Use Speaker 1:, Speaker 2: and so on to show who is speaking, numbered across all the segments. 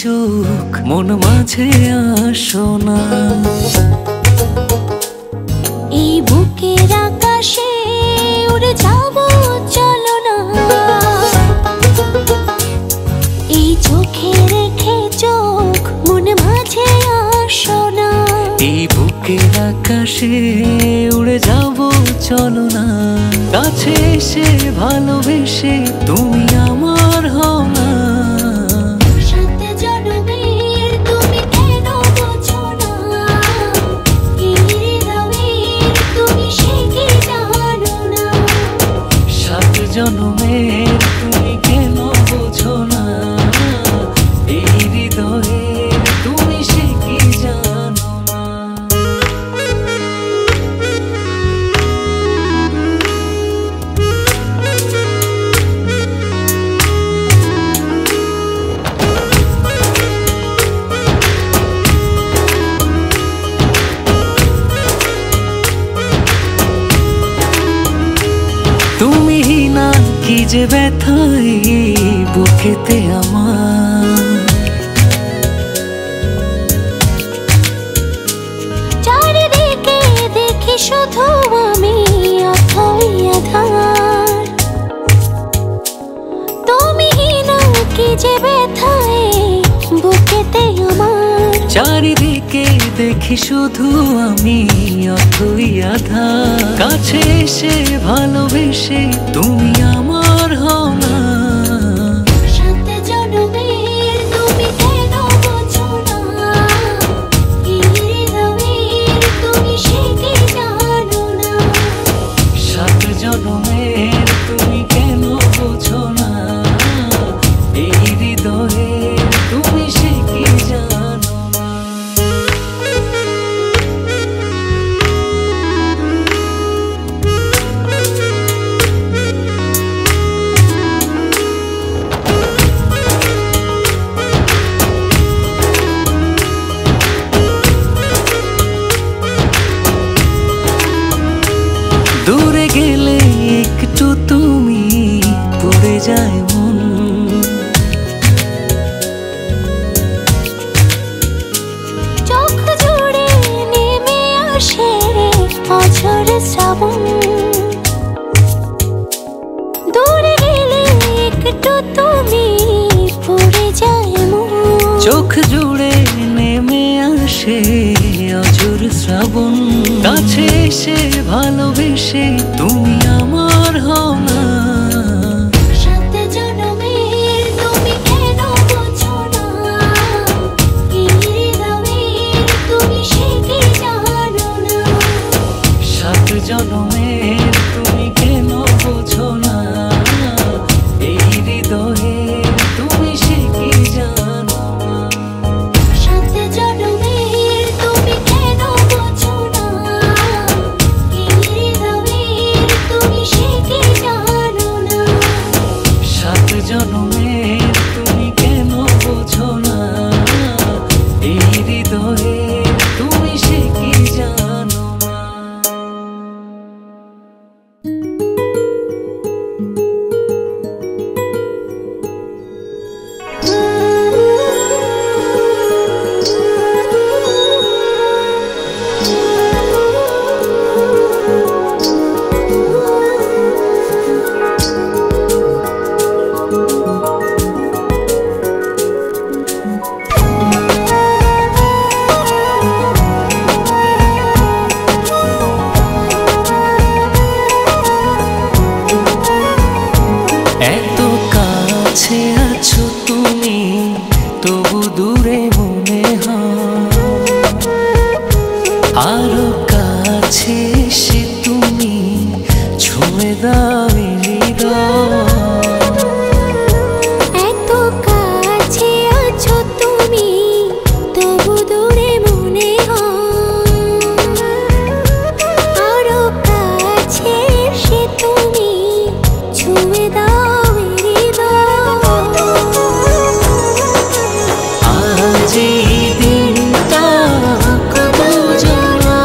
Speaker 1: চোখ মন মাঝে আসো না।
Speaker 2: এই বুকের আকাশে উড়ে যাব চলো না, এই চোখে রেখে চোখ মন মাঝে আসো না।
Speaker 1: এই বুকের আকাশে উড়ে যাব চলো না, কাছে এসে ভালোবেসে তুমি আমার হও না। জনমের তুমি কেন বোঝো না, এই হৃদয়ের তুমি সে কি জানো না। তুমি না কি যে ব্যথাই বুকেতে আমার,
Speaker 2: চারিদিকে দেখি শুধু আমি অথই আধার। তুমি না কি যে ব্যথাই বুকেতে আমার,
Speaker 1: চারিদিকে দেখি শুধু আমি অথই আধার। কাছে এসে ভালোবেসে তুমি আমার হও না।
Speaker 2: সাত জনমের তুমি কেন বোঝো না, এই হৃদয়ের তুমি সে কি জানো না।
Speaker 1: সাত জনমের তুমি কেন বোঝো না, এই হৃদয়ের তুমি সে কি জানো না। দূরে গেলে একটু তুমি পড়ে যায় মন,
Speaker 2: চোখ জুড়ে নেমে আসে অঝোর শ্রাবণ। দূরে গেলে একটু তুমি পড়ে যায় মন,
Speaker 1: চোখ জুড়ে নেমে আসে অঝোর শ্রাবণ। কাছে এসে ভালোবেসে তুমি আমার হও না।
Speaker 2: সাত জনমের তুমি কেন বোঝো না, এই হৃদয়ের তুমি সে কি জানো না।
Speaker 1: সাত জনমের তুমি কেন বোঝো না, এই হৃদয়ের তুমি সে কি জানো না।
Speaker 2: সাত জনমের তুমি কেন বোঝো না, এই হৃদয়ের তুমি সে কি জানো না।
Speaker 1: সাত জনমের তুমি কেন বোঝো না, এই হৃদয়ের তুমি সে কি জানো না। এত কাছে আছো তুমি তবু দূরে মনে হয়, আরো কাছে এসে তুমি ছুঁয়ে দাও হৃদয়।
Speaker 2: এত কাছে আছো তুমি তবু দূরে মনে হয়, আরো কাছে এসে তুমি ছুঁয়ে দাও হৃদয়।
Speaker 1: আজ এই দিনটা বোঝো না,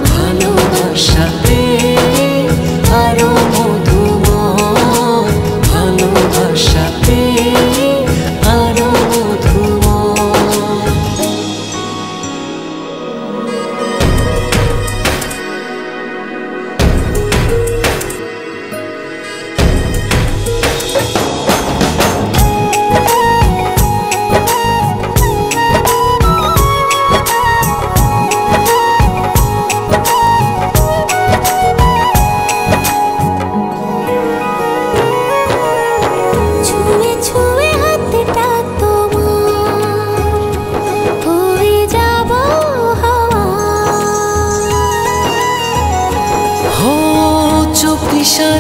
Speaker 1: ভালোবাসাতে আরো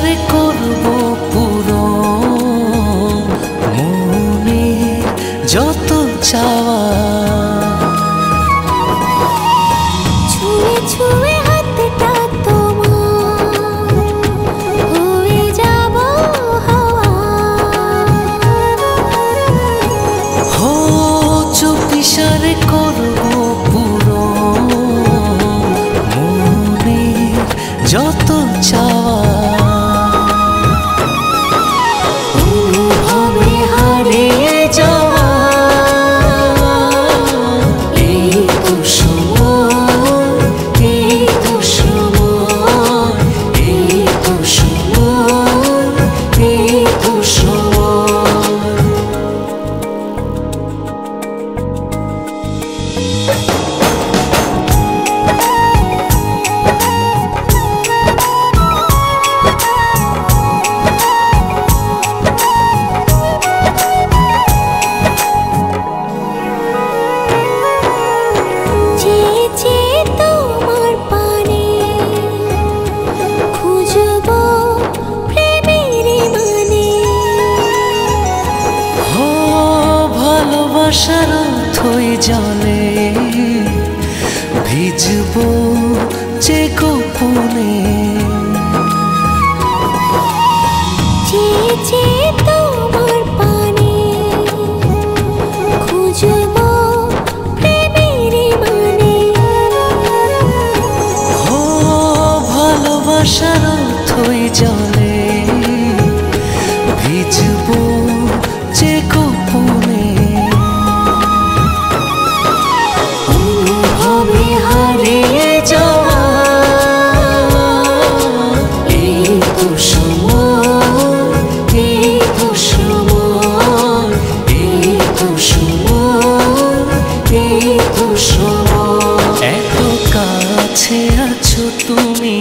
Speaker 1: ইশারে করব পুরো মনে যত চাওয়া।
Speaker 2: ছুঁয়ে ছুঁয়ে হাতটা তোমার হয়ে যাব হাওয়া।
Speaker 1: হো চুপ ইশারে করব পুরো মনে যত চাওয়া। অনুভবে হারিয়ে যাওয়া এই তো সময়, এই তো সময়, এই তো সময়, এই তো সময়।
Speaker 2: চেয়েছে তোমার পানে খুঁজব প্রেমের মানে।
Speaker 1: ও ভালোবাসার অথই জলে ভিজবো যে গোপনে।
Speaker 2: চেয়েছে তোমার পানে খুঁজব প্রেমের মানে।
Speaker 1: ও ভালোবাসার অথই জলে ভিজবো যে গোপনে। অনুভবে হারিয়ে যাওয়া এই তো সময়, এই তো সময়, এই তো সময়, এই তো সময়। এত কাছে আছো তুমি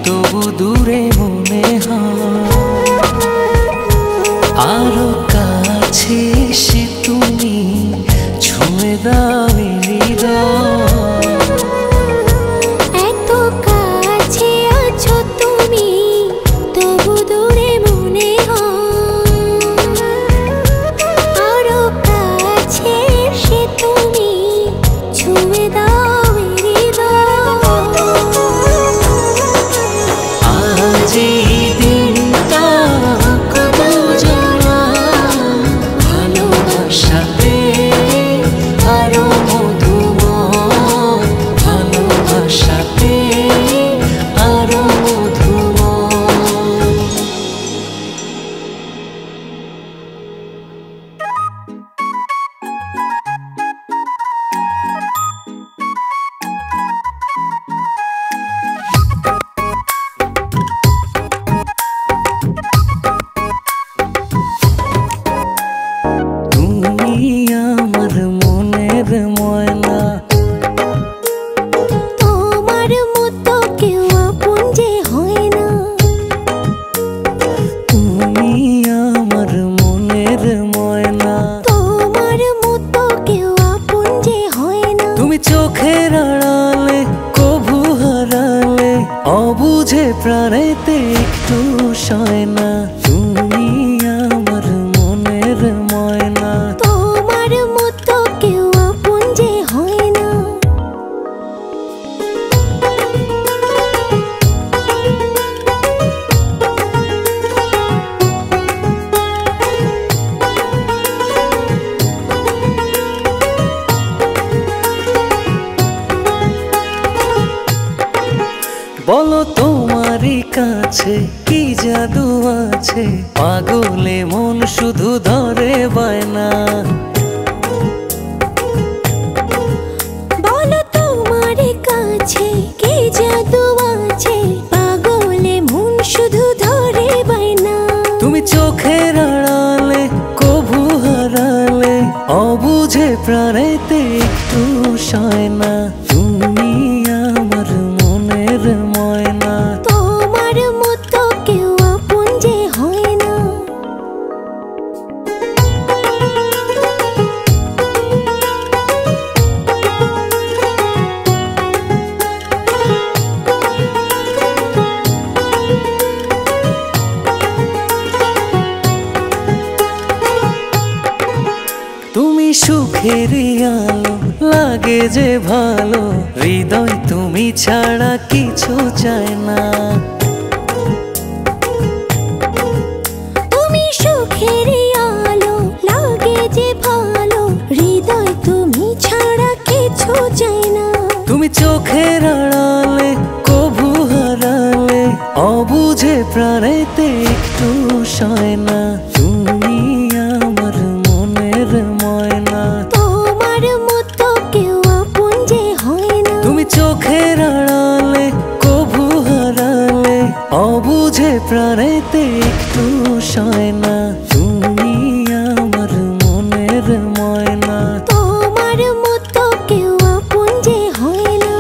Speaker 1: তবু দূরে মনে হয়। আরো কাছে এসে তুমি ছুঁয়ে দাও হৃদয়।
Speaker 2: এত কাছে আছো তুমি তবু দূরে মনে হয়। আরো কাছে এসে তুমি ছুঁয়ে দাও হৃদয়।
Speaker 1: আজ এই দিনটা কত জানা ভালোবাসাতে আরো মধুময়, ভালোবাসাতে আরো মধুময়। তুমি আমার মনের ময়না,
Speaker 2: তোমার মতো কেউ আপন যে হয় না।
Speaker 1: তুমি আমার মনের ময়না।
Speaker 2: তোমার মতো কেউ আপন যে হয় না।
Speaker 1: তুমি চোখের আড়ালে কভু হারালে অবুঝে প্রাণেতে একটু সয় না। তুমি আমার মনের ময়না।
Speaker 2: তোমার মতো কেউ আপন যে হয় না।
Speaker 1: বলো তোমারই কাছে কি জাদু আছে, পাগলে মন শুধু ধরে বায়না।
Speaker 2: বলো তোমার কাছে কি জাদু আছে, পাগলে মন শুধু ধরে বায়না।
Speaker 1: তুমি চোখের আড়ালে কভু হারালে অবুঝে প্রাণেতে একটু সয় না। তুমি আমার মনের ময়না।
Speaker 2: তোমার মতো কেউ আপন যে হয় না।
Speaker 1: চোখেরই আলো লাগে যে ভালো, হৃদয় তুমি ছাড়া কিছু চায় না।
Speaker 2: তুমি সুখের আলো লাগে যে ভালো, হৃদয় তুমি ছাড়া কিছু চাই না।
Speaker 1: তুমি চোখের আড়ালে কভু হারালে, অবুঝে প্রাণেতে একটু সয় না। তুমি আমার মনের ময়না,
Speaker 2: তোমার মতো কেউ আপন যে হয় না।
Speaker 1: তুমি চোখের আড়ালে কভু হারালে, অবুঝে প্রাণেতে একটু সয় না। তুমি আমার মনের ময়না,
Speaker 2: তোমার মতো কেউ আপন যে হয় না।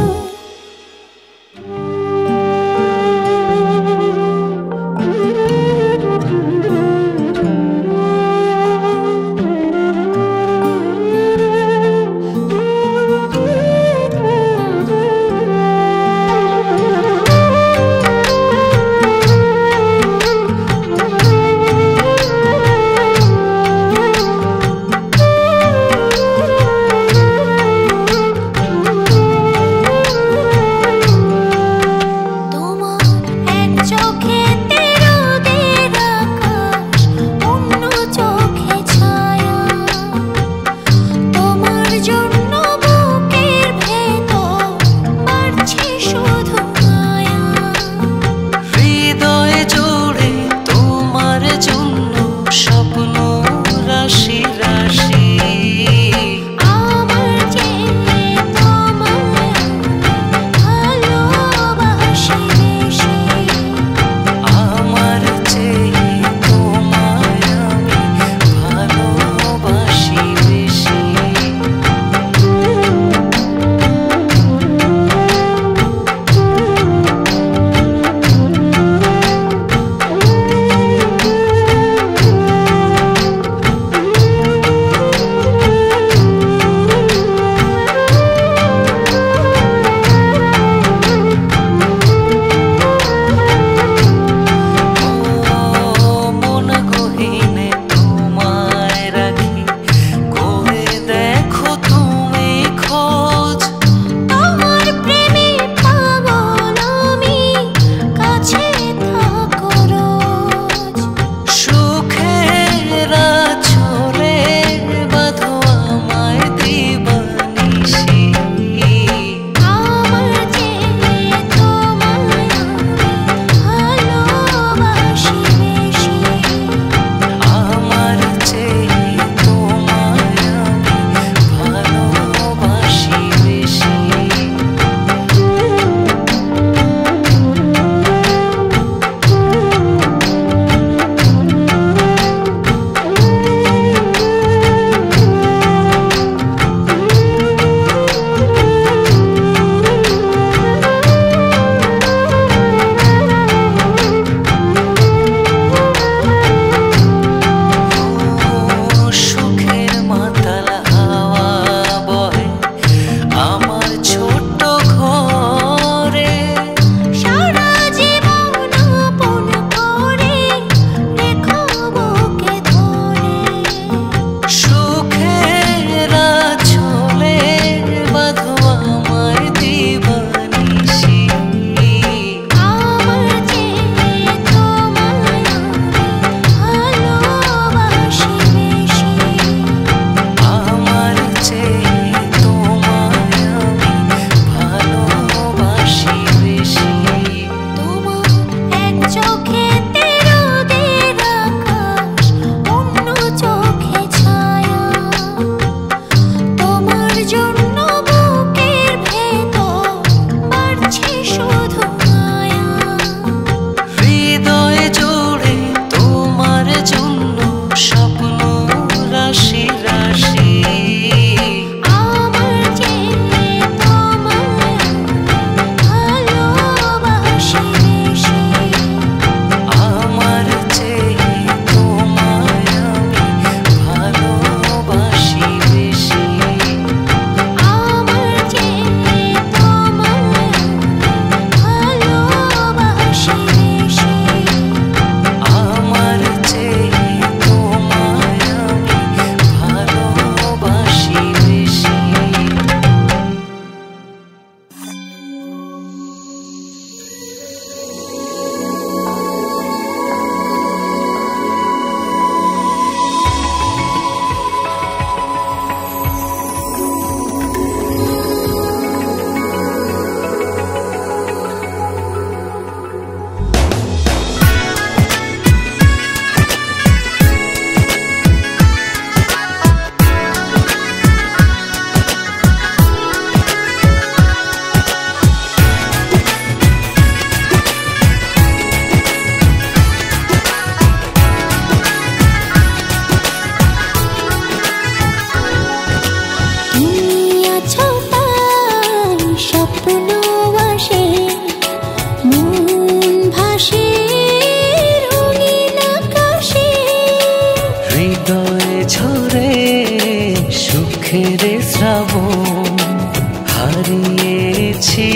Speaker 1: হারিয়েছি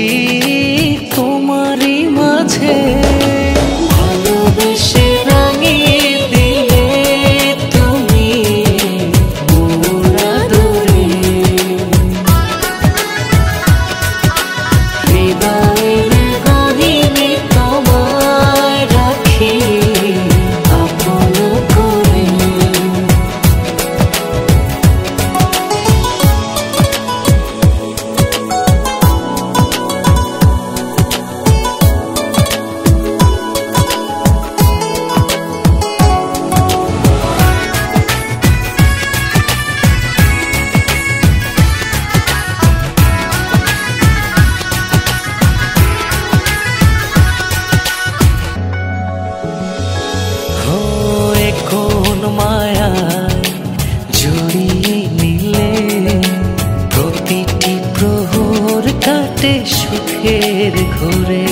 Speaker 1: তোমারই মাঝে ভালোবেসে রাঙিয়ে দিলে তুমি মোর আদরে হৃদয়ের গহীনে তোমায় রাখি আপন করে কোন মায়ায় জড়িয়ে নিলে প্রতিটি প্রহর কাটে সুখের ঘরে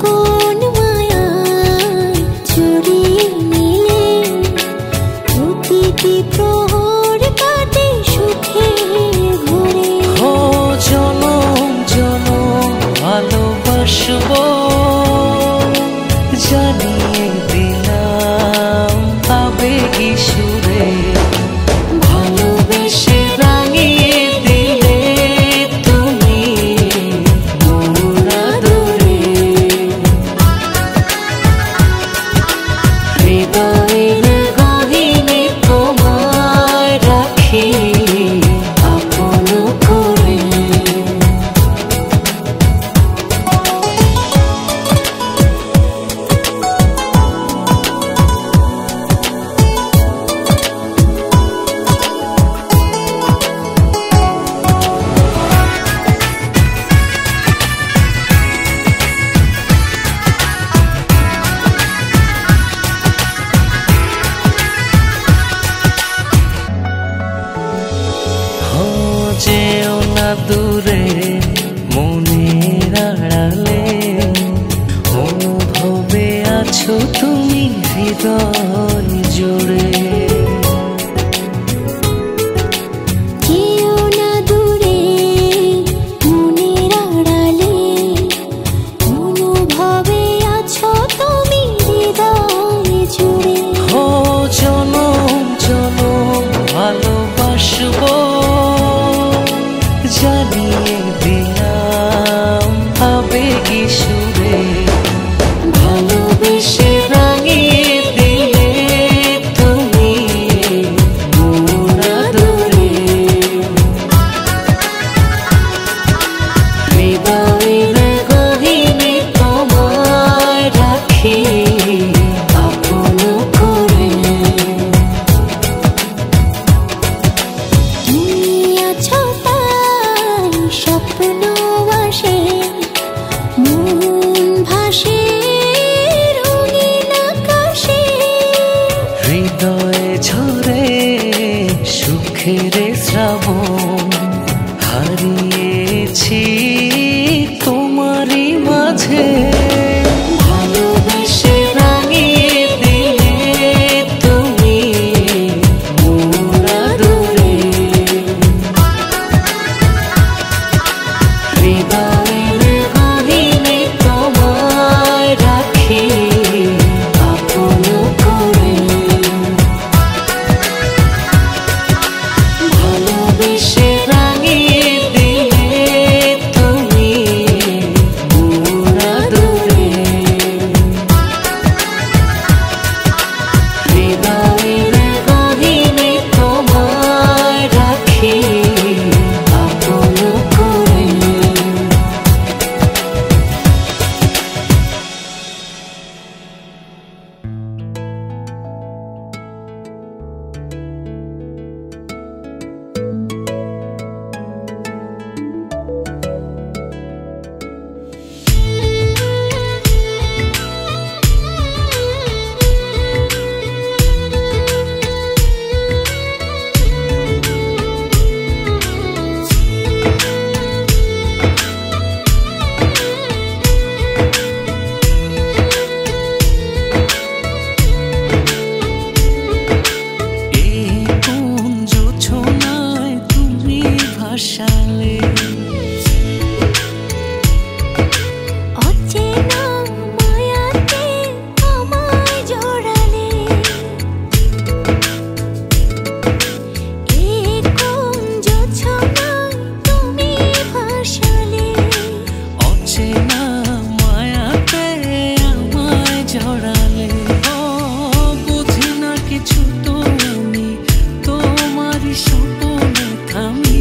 Speaker 2: কোন মায়ায় জড়িয়ে নিলে প্রতিটি প্রহর কাটে সুখের ঘরে
Speaker 1: ও জনম জনম ভালোবাসবো জানিয়ে দিলাম আবেগী সুরে ভালোবেসে রাঙিয়ে দিলে তুমি মোর আদরে হৃদয়ের গহীনে তোমায় রাখি আপন করে যেও না দূরে মনের আড়ালে অনুভবে আছো তুমি হৃদয় জুড়ে
Speaker 2: কেউ না দূরে মনের আড়ালে অনুভবে আছো তুমি হৃদয় জুড়ে
Speaker 1: ও জনম জনম ভালোবাসবো জানিয়ে দিলাম আবেগী সুরে ভালোবেসে রাঙিয়ে দিলে তুমি মোর আদরে হৃদয়ের গহীনে তোমায় রাখি আপন করে
Speaker 2: তুমি আছো তাই স্বপ্ন আসে মন ভাসে রঙিন আকাশে
Speaker 1: হৃদয়ে ঝরে সুখের শ্রাবণ হারিয়েছি তোমারই মাঝে ভালোবেসে রাঙিয়ে দিলে তুমি মোর আদরে হৃদয়ের গহীনে তোমায় রাখি আপন করে ভালোবেসে রাঙিয়ে দিলে তুমি মোর আদরে ভাসালে।
Speaker 2: অচেনা মায়াতে আমায় জড়ালে, এই কোন জোছনায় তুমি ভাসালে।
Speaker 1: অচেনা মায়াতে আমায় জড়ালে, ও বুঝি না কিছু তো আমি তোমারই স্বপ্নে থামি।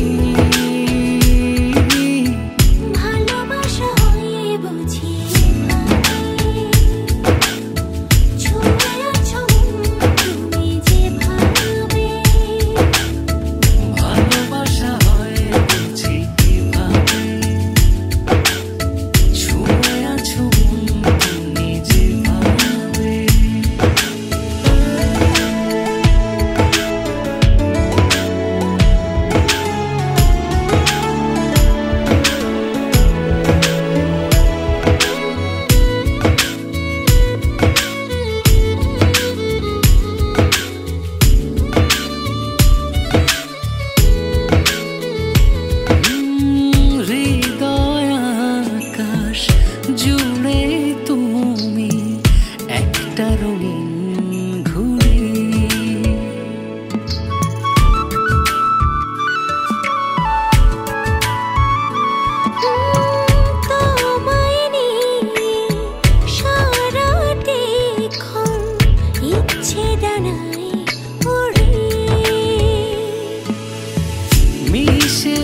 Speaker 2: ভালোবাসা হয়ে বুঝি ছুঁয়ে আছো তুমি যেভাবে।
Speaker 1: ভালোবাসা হয় বুঝি কিভাবে, ছুঁয়ে আছো তুমি যেভাবে। হৃদয় আকাশ জুড়ে তুমি একটা রঙিন ঘুড়ি।
Speaker 2: তোমায় নিয়ে সারাটিক্ষণ ইচ্ছে ডানায় ওড়ে।
Speaker 1: মিশে